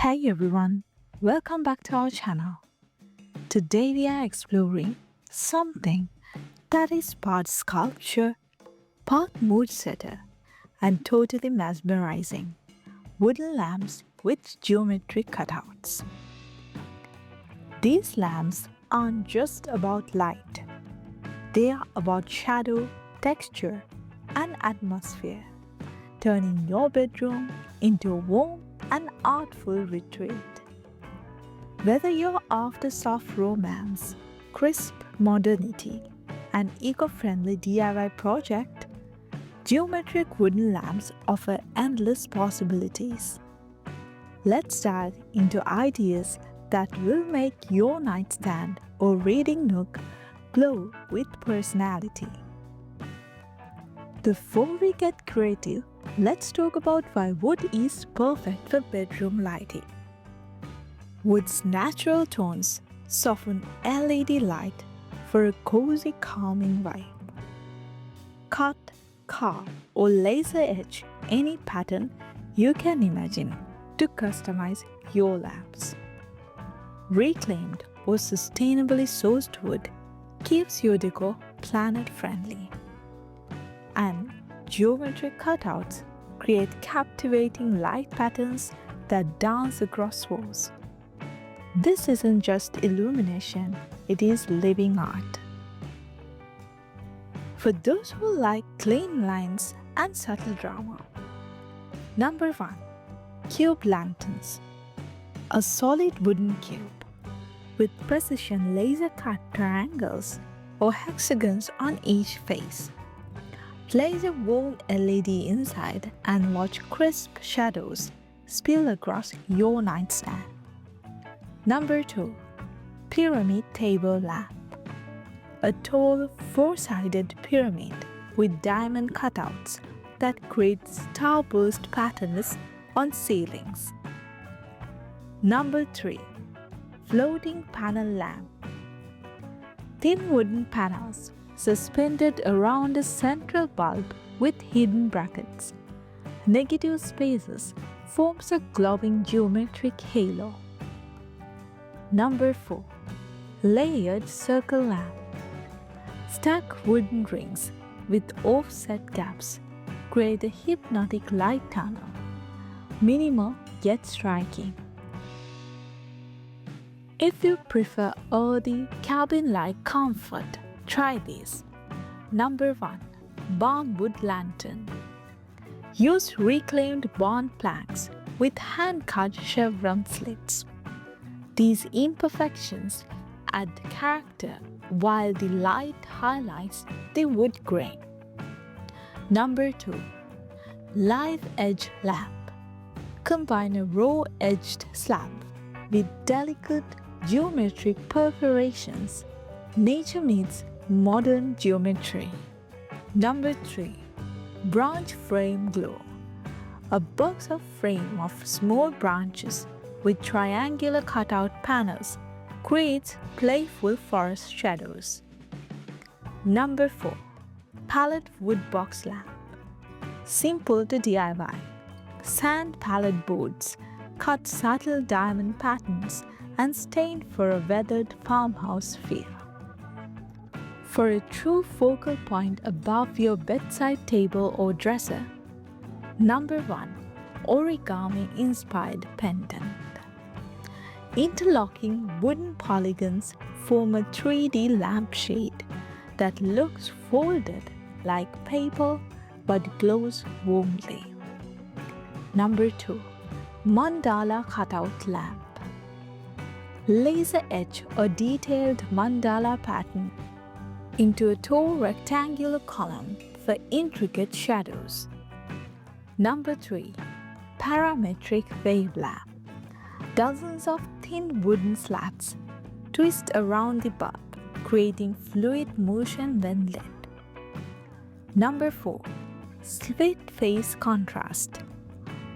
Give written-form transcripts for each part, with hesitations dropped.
Hey everyone, welcome back to our channel. Today we are exploring something that is part sculpture, part mood setter, and totally mesmerizing wooden lamps with geometric cutouts. These lamps aren't just about light, they are about shadow, texture, and atmosphere, turning your bedroom into a warm and artful retreat. Whether you're after soft romance, crisp modernity, and eco-friendly DIY project, geometric wooden lamps offer endless possibilities. Let's dive into ideas that will make your nightstand or reading nook glow with personality. Before we get creative, let's talk about why wood is perfect for bedroom lighting. Wood's natural tones soften LED light for a cozy, calming vibe. Cut, carve, or laser etch any pattern you can imagine to customize your lamps. Reclaimed or sustainably sourced wood keeps your decor planet-friendly. And geometric cutouts create captivating light patterns that dance across walls. This isn't just illumination, it is living art. For those who like clean lines and subtle drama. Number 1. Cube lanterns. A solid wooden cube with precision laser-cut triangles or hexagons on each face. Place a warm LED inside and watch crisp shadows spill across your nightstand. Number 2. Pyramid Table Lamp. A tall, four-sided pyramid with diamond cutouts that creates starburst patterns on ceilings. Number 3. Floating Panel Lamp. Thin wooden panels suspended around a central bulb with hidden brackets. Negative spaces forms a glowing geometric halo. Number 4. Layered Circle Lamp. Stack wooden rings with offset gaps create a hypnotic light tunnel. Minimal yet striking. If you prefer earthy, cabin-like comfort, try this. Number 1. Barnwood Lantern. Use reclaimed barn planks with hand-cut chevron slits. These imperfections add character while the light highlights the wood grain. Number 2. Live Edge Lamp. Combine a raw-edged slab with delicate geometric perforations. Nature meets modern geometry. Number 3. Branch Frame Glow. A box of frame of small branches with triangular cutout panels creates playful forest shadows. Number 4. Pallet Wood Box Lamp. Simple to DIY. Sand pallet boards, cut subtle diamond patterns, and stain for a weathered farmhouse feel. For a true focal point above your bedside table or dresser. Number 1. Origami-inspired pendant. Interlocking wooden polygons form a 3D lampshade that looks folded like paper but glows warmly. Number 2. Mandala Cutout Lamp. Laser etch a detailed mandala pattern into a tall rectangular column for intricate shadows. Number 3. Parametric Wave Lamp. Dozens of thin wooden slats twist around the bulb, creating fluid motion when lit. Number 4. Split Face Contrast.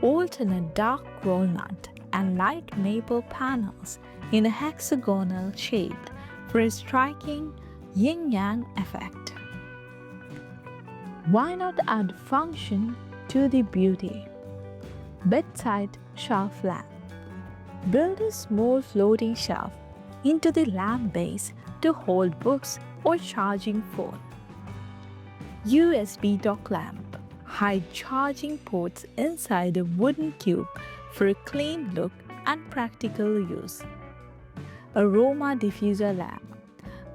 Alternate dark walnut and light maple panels in a hexagonal shape for a striking yin-yang effect. Why not add function to the beauty? Bedside Shelf Lamp. Build a small floating shelf into the lamp base to hold books or charging phone. USB dock lamp. Hide charging ports inside a wooden cube for a clean look and practical use. Aroma diffuser lamp.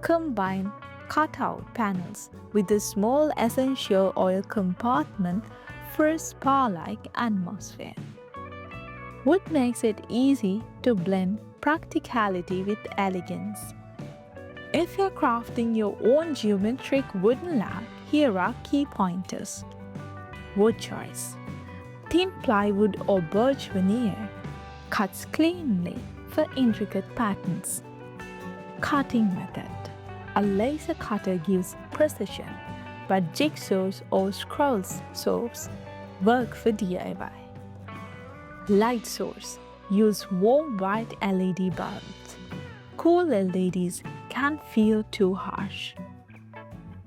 Combine cutout panels with a small essential oil compartment for a spa-like atmosphere. Wood makes it easy to blend practicality with elegance. If you're crafting your own geometric wooden lamp, here are key pointers. Wood choice. Thin plywood or birch veneer cuts cleanly for intricate patterns. Cutting method. A laser cutter gives precision, but jigsaws or scroll saws work for DIY. Light source. Use warm white LED bulbs. Cool LEDs can feel too harsh.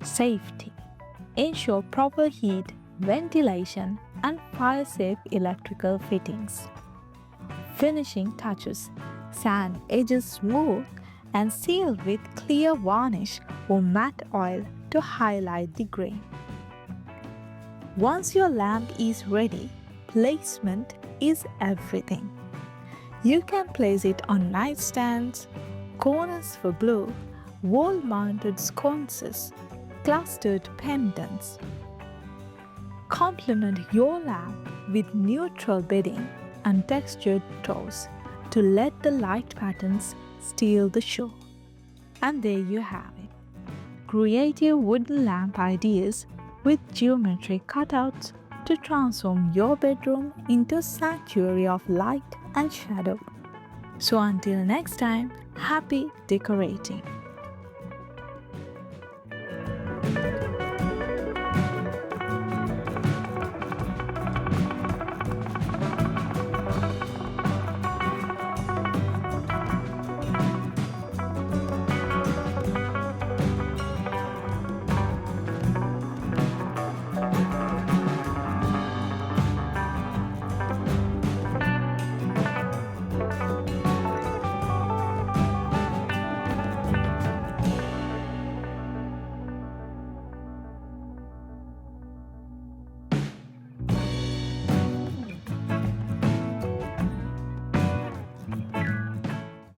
Safety. Ensure proper heat, ventilation, and fire-safe electrical fittings. Finishing touches. Sand edges smooth and seal with clear varnish or matte oil to highlight the grain. Once your lamp is ready, placement is everything. You can place it on nightstands, corners for glow, wall-mounted sconces, clustered pendants. Complement your lamp with neutral bedding and textured toes to let the light patterns steal the show. And there you have it. Creative wooden lamp ideas with geometric cutouts to transform your bedroom into a sanctuary of light and shadow. So until next time, happy decorating.